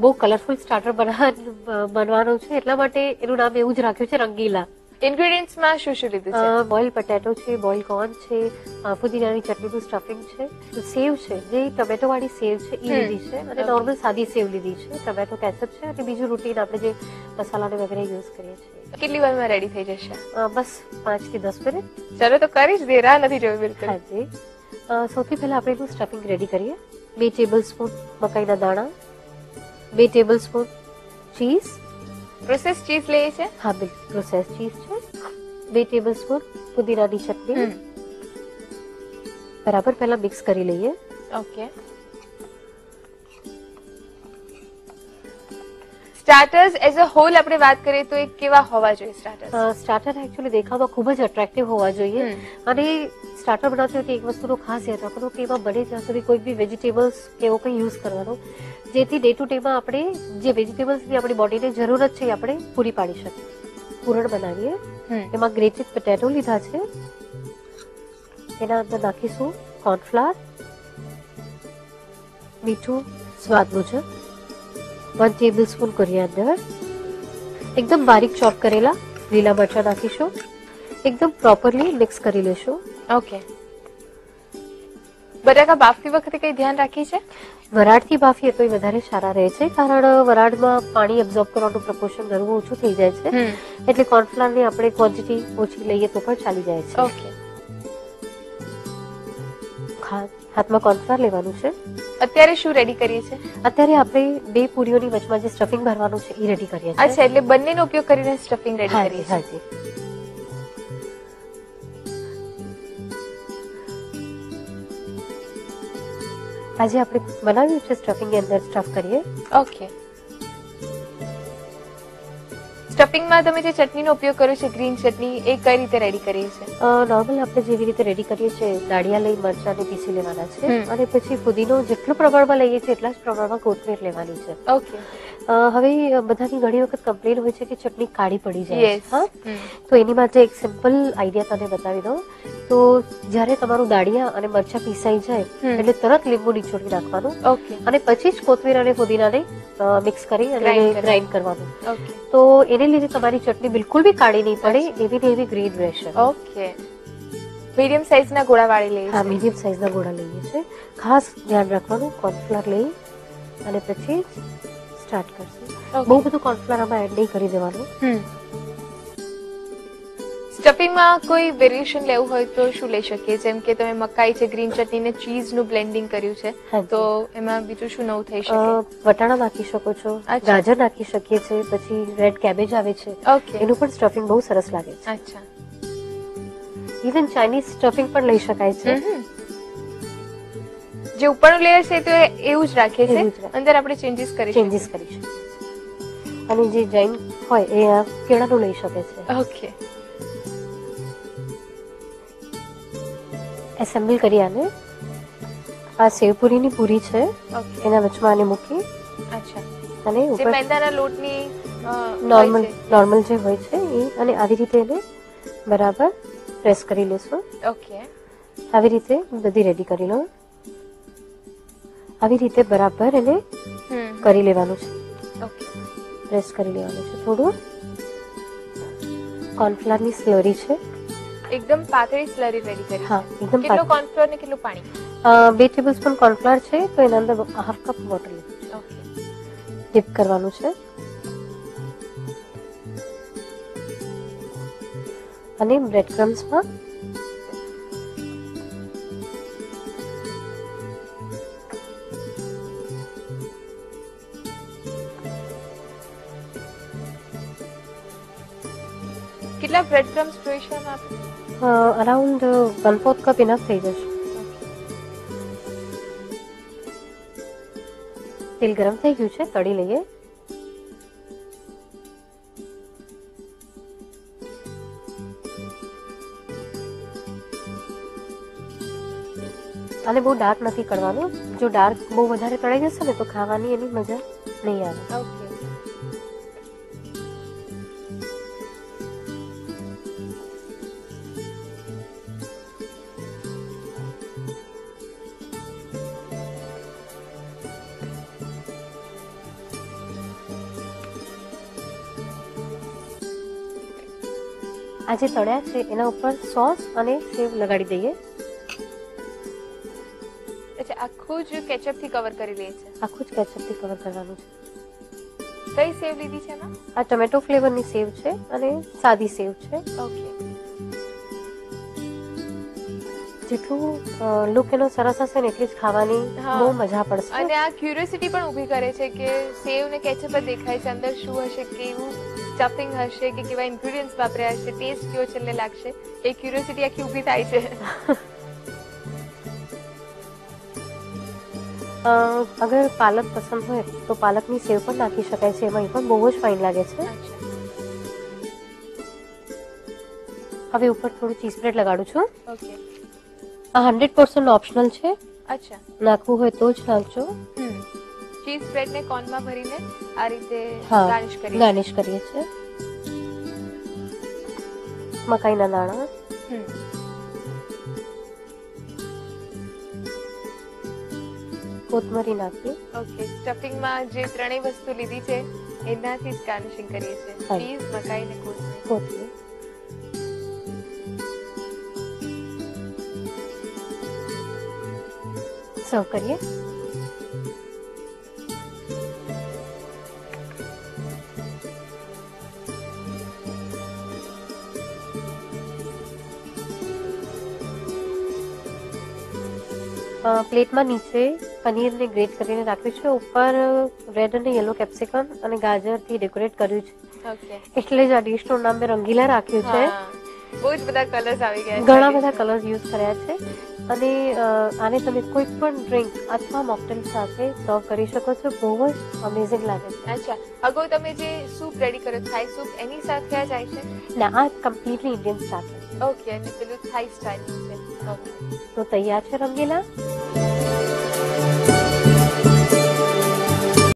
બહુ colourful starter બનવાનું છે એટલા માટે એનું નામ એવું જ રાખ્યું છે રંગીલા. ઇન્ગ્રેડિયન્ટ્સ માં શું શું લીધું છે? બોઇલ પટેટો છે, બોઇલ કોર્ન છે, ફુદીનાની ચટણીનું સ્ટફિંગ છે, સેવ છે જે ટમેટો વાળી સેવ છે એ લીધી છે અને નોર્મલ સાદી સેવ લીધી છે, ટમેટો કેચઅપ છે અને બીજું રૂટીન આપણે જે મસાલાને વગેરે યુઝ કરીએ છીએ. કેટલી વારમાં રેડી થઈ જશે? બસ 5 થી 10 મિનિટ. ચલો તો કરી જ દે, રાહ નથી જોવી બિલકુલ. હાજી. સૌથી પહેલા આપણે એનું સ્ટફિંગ રેડી કરીએ. 2 ટેબલસ્પૂન મકાઈના દાણા, 2 ટેબલસ્પૂન ચીઝ. પ્રોસેસ ચીઝ લઈએ છે? હા બિલકુલ પ્રોસેસ ચીઝ છે. 2 ટેબલસ્પૂન પુદીનાની ચટણી. બરાબર પહેલા મિક્સ કરી લઈએ. Okay. Starters as a whole આપણે વાત કરીએ તો એ કેવા હોવા જોઈએ સ્ટાર્ટર્સ? સ્ટાર્ટર એકચ્યુઅલી દેખાવમાં ખૂબ જ એટ્રેક્ટિવ હોવા જોઈએ અને સ્ટાર્ટર બનાવતી વખતે એક વસ્તુનો ખાસ યાદ રાખવાનું કે એમાં બને ત્યાં સુધી કોઈ બી વેજીટેબલ્સ કે એવો કંઈ યુઝ કરવાનો જેથી ડે ટુ ડેમાં આપણે જે વેજીટેબલ્સની આપણી બોડીને જરૂરત છે એ આપણે પૂરી પાડી શકીએ. પૂરણ બનાવીએ. એમાં ગ્રેટેડ પોટેટો લીધા છે. એના અંદર નાખીશું કોર્નફ્લાવર, મીઠું સ્વાદ મુજબ, 1 ટેબલસ્પૂન કોરિએન્ડર, એકદમ બારીક ચોપ કરેલા લીલા મરચાં નાખીશું. એકદમ પ્રોપરલી મિક્સ કરી લેશું. ઓકે. બટાકા બાફતી વખતે કઈ ધ્યાન રાખી છે? વરાળથી બાફીએ તો એ વધારે સારા રહે છે કારણ વરાળમાં પાણી એબ્ઝોર્બ કરવાનું પ્રપોર્શન ઘણું ઓછું થઈ જાય છે એટલે કોર્નફ્લાવરની આપણે ક્વોન્ટિટી ઓછી લઈએ તો પણ ચાલી જાય છે. ઓકે. હાથમાં કોર્નફ્લાવર લેવાનું છે. અત્યારે શું રેડી કરીએ છીએ? અત્યારે આપણે 2 પૂરીઓની વચમાં જે સ્ટફિંગ ભરવાનું છે એ રેડી કરીએ છીએ. અચ્છા, એટલે બંનેનો ઉપયોગ કરીને સ્ટફિંગ રેડી કરીએ છીએ. હાજી. આજે આપણે બનાવ્યું છે સ્ટફિંગ અંદર સ્ટફ કરીએ. ઓકે. સ્ટફિંગમાં તમે જે ચટણીનો ઉપયોગ કર્યો છે ગ્રીન ચટણી એ કઈ રીતે રેડી કરીએ છીએ? નોર્મલ આપણે જેવી રીતે રેડી કરીએ છીએ દાળિયા લઈ મરચાંને પીસી લેવાના છે અને પછી ફુદીનો જેટલું પ્રમાણમાં લઈએ છીએ એટલા જ પ્રમાણમાં કોથમીર લેવાની છે. ઓકે. હવે બધાની ઘણી વખત કમ્પ્લેન હોય છે કે ચટણી કાળી પડી જાય છે. તો એની માટે એક સિમ્પલ આઈડિયા તને બતાવી દઉં. તો જ્યારે તમારું દાળિયા અને મરચાં પીસાઈ જાય એટલે તરત લીંબુ નીચોડી નાખવાનું અને પછી જ કોથમીર અને ફુદીનાને મિક્સ કરી અને ગ્રાઇન્ડ કરવાનું. તો એને લીધે તમારી ચટણી બિલકુલ બી કાળી નહીં પડે, એવી ને એવી ગ્રીન રહેશે. ઓકે. મીડિયમ સાઈઝના ગોળા વાળી લઈએ. હા, મીડિયમ સાઈઝના ગોળા લઈએ છે. ખાસ ધ્યાન રાખવાનું કોર્નફ્લાવર લઈ અને પછી સ્ટાર્ટ કરશું. બહુ બધું કોર્નફ્લાવર આમાં એડ નહીં કરી દેવાનું. સ્ટફિંગમાં કોઈ વેરિએશન લેવું હોય તો શું લઈ શકીએ? જેમ કે તમે મકાઈ છે, ગ્રીન ચટણી ને ચીઝ નું બ્લેન્ડિંગ કર્યું છે તો એમાં બીજું શું નવું થઈ શકે? વટાણા નાખી શકો છો, ગાજર નાખી શકીએ છીએ, પછી રેડ કેબેજ આવે છે એનું પણ સ્ટફિંગ બહુ સરસ લાગે છે. અચ્છા. ઇવન ચાઇનીઝ સ્ટફિંગ પણ લઈ શકાય છે. જે ઉપરનું લેયર છે તો એવું જ રાખીએ છીએ, અંદર આપણે ચેન્જીસ કરી શકીએ. અને જે જૈન હોય એ કેળાનું લઈ શકે છે. ઓકે. એસેમ્બલ કરી આને. આ સેવપુરીની પૂરી છે એના વચમાં આને મૂકી અને ઉપર મેંદાના લોટની નોર્મલ જે હોય છે એ અને આવી રીતે એને બરાબર પ્રેસ કરી લેશું. ઓકે. આવી રીતે બધી રેડી કરી લો. આવી રીતે બરાબર એને કરી લેવાનું છે. ઓકે. પ્રેસ કરી લેવાનું છે. થોડું કોર્નફ્લાવરની સ્લરી છે. એકદમ પાતળી સ્લરી રેડી કરી. હા, એકદમ. કેટલો કોર્નફ્લોર ને કેટલું પાણી? 2 ટેબલસ્પૂન કોર્નફ્લાવર છે તો એના અંદર હાફ કપ વોટર લીધું છે. ઓકે. ડીપ કરવાનું છે અને બ્રેડ ક્રમ્સમાં કેટલા બ્રેડ ક્રમ્સ જોઈશે આપણે? અરાઉન્ડ 1/4 કપ ઇનફ થઈ જશે. તેલ ગરમ થઈ ગયું છે, તળી લઈએ. અને બહુ ડાર્ક નથી કરવાનું. જો ડાર્ક બહુ વધારે તળાઈ જશે ને તો ખાવાની એની મજા નહીં આવે. ઓકે. આ જે તળ્યા છે એના ઉપર સોસ અને સેવ લગાડી દઈએ. અચ્છા, આખું જ કેચઅપ થી કવર કરી લે છે? આખું જ કેચઅપ થી કવર કરવાનું છે. કઈ સેવ લીધી છે એમાં? આ ટોમેટો ફ્લેવરની સેવ છે અને સાદી સેવ છે. ઓકે. જેટલું લુક એનો સરસ હશે ને એટલી જ ખાવાની બહુ મજા પડશે. અને આ ક્યુરિયોસિટી પણ ઊભી કરે છે કે સેવ ને કેચઅપ જ દેખાય છે, અંદર શું હશે, કેવું સ્ટફિંગ હશે, કે કેવા ઇન્ગ્રેડિયન્ટ્સ વાપર્યા હશે, ટેસ્ટ કેવો છેલ્લે લાગશે, એ ક્યુરિયોસિટી આખી ઊભી થાય છે. અગર પાલક પસંદ હોય તો પાલકની સેવ પણ નાખી શકાય છે એમાં, એ પણ બહુ જ ફાઇન લાગે છે. હવે ઉપર થોડું ચીઝ બ્રેડ લગાડું છું. ઓકે. આ 100% ઓપ્શનલ છે. અચ્છા, નાખવું હોય તો જ નાખજો. ચીઝ બ્રેડ ને કોર્નમાં ભરીને આ રીતે ગાર્નિશ કરીએ છીએ. મકાઈના દાણા, કોથમરી નાખી. ઓકે. સ્ટફિંગમાં જે ત્રણેય વસ્તુ લીધી છે એનાથી જ ગાર્નિશિંગ કરીએ છીએ. ચીઝ, મકાઈ ને કોથમરી. સર્વ કરીએ. પ્લેટમાં નીચે પનીરને ગ્રેટ કરીને રાખ્યું છે, ઉપર રેડ અને યલો કેપ્સિકમ અને ગાજરથી ડેકોરેટ કર્યું છે. એટલે જ આ ડીશનું નામ મેં રંગીલા રાખ્યું છે. બહુ જ બધા કલર્સ આવી ગયા છે, ઘણા બધા કલર્સ યુઝ કર્યા છે. અને આને તમે કોઈ પણ ડ્રિંક અથવા મોકટેલ સાથે સર્વ કરી શકો છો. બહુ જ અમેઝિંગ લાગે છે. અચ્છા, અગાઉ તમે જે સૂપ રેડી કર્યો થાઈ સૂપ, એની સાથે આ જાય છે? ના, આ કમ્પ્લીટલી ઇન્ડિયન સ્ટાર્ટર છે. ઓકે. અને પેલું થાઈ સ્ટાઇલનું છે. ઓકે. તો તૈયાર છે રંગીલા.